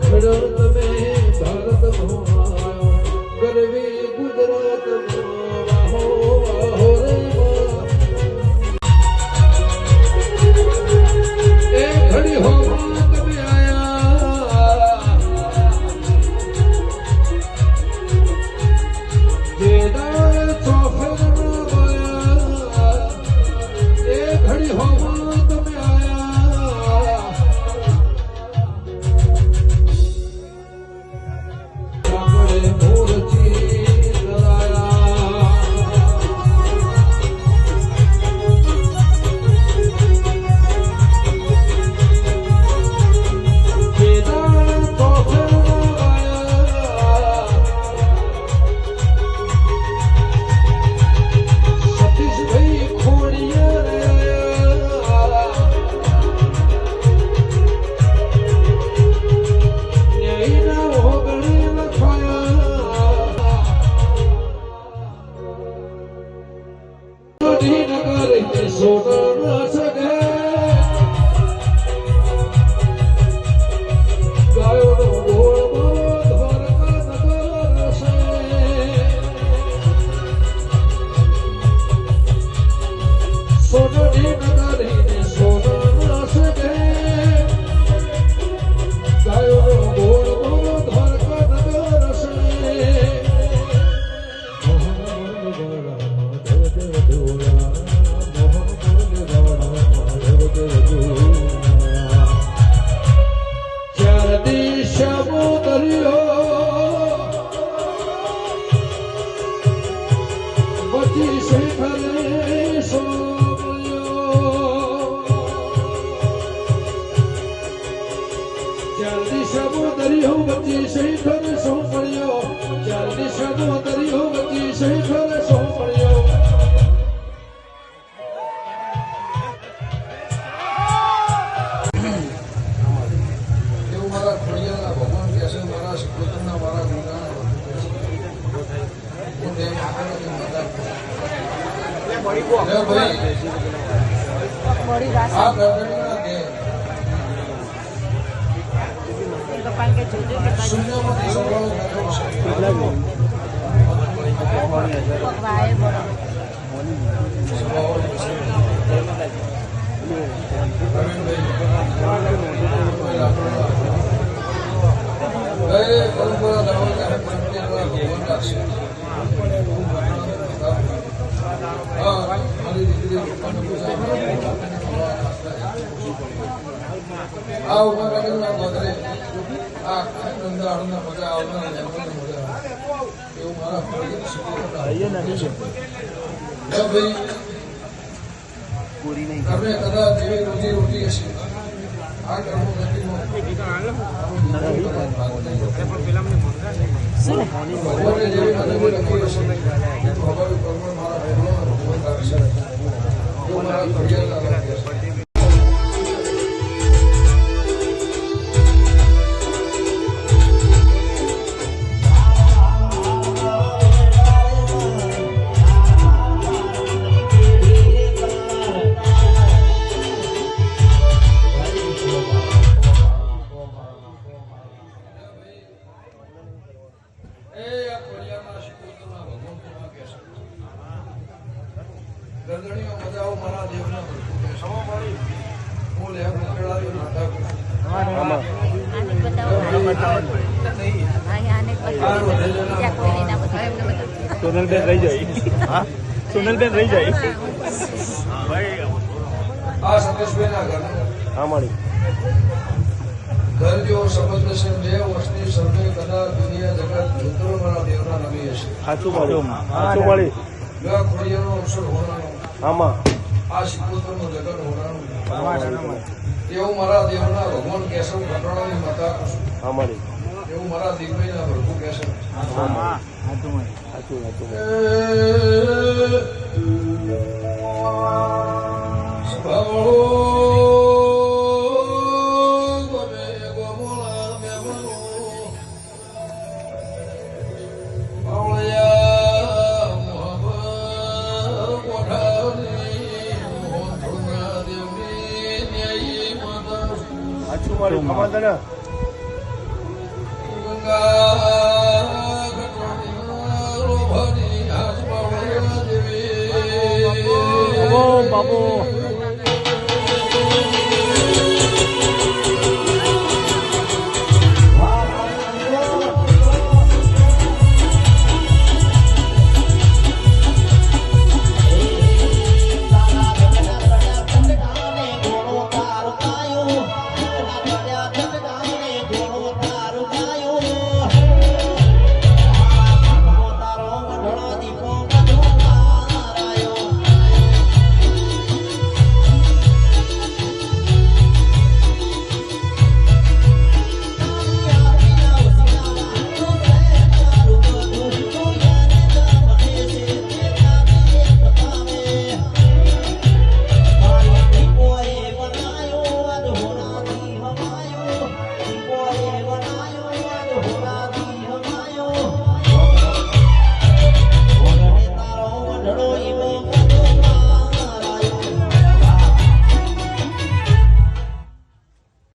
ખેડો તમે ભારત શેખર સોમણ્યો ચાર દિશાનો દરિયો વતી શેખર સોમણ્યો એવું મારા ખોડિયાના ભગવાન કહે છે મારા શિકોતરના મારા ગુણગાન હું તેમ આગળ આ ગરદણીના દે શૂન્યમાંથી સવાળો બેઠો છે આ ઉમર ગોદરે આ ધંધાના મજા આવનાર મજા એવું મારા ભાઈ તમે કદાચ જેવી રોજી રોટી હશે આ કર્મો ભગવાને જેવી અનુભવ લખી હશે સ્વાભાવિક કર્મ મારા ભગવાન રાખશે એવું મારા ઘડિયાળના લાગે છે ગરદણીઓ મજાઓ મારા દેવના બોલે ખેલાડીઓ નાટક સોનલબેન રહી જાય હા સોનલબેન રહી જાય આ સતીશભાઈના ઘર હા મળી ઘર જો સંબંધ છે 2 વર્ષની સર્વે કદા દુનિયા જગત જુતરો મારા દેવના નમી હશે સાચું મળી ખોડિયાનો અવસર હોવાનો આમાં આ શિકોતરનું જગત હોવાનું એવું મારા દેવના ભગવાન કેશવ કટરાણાની માતા અમારી એવું મારા દિગ્વિજયના પ્રભુ કેશવ બાબુ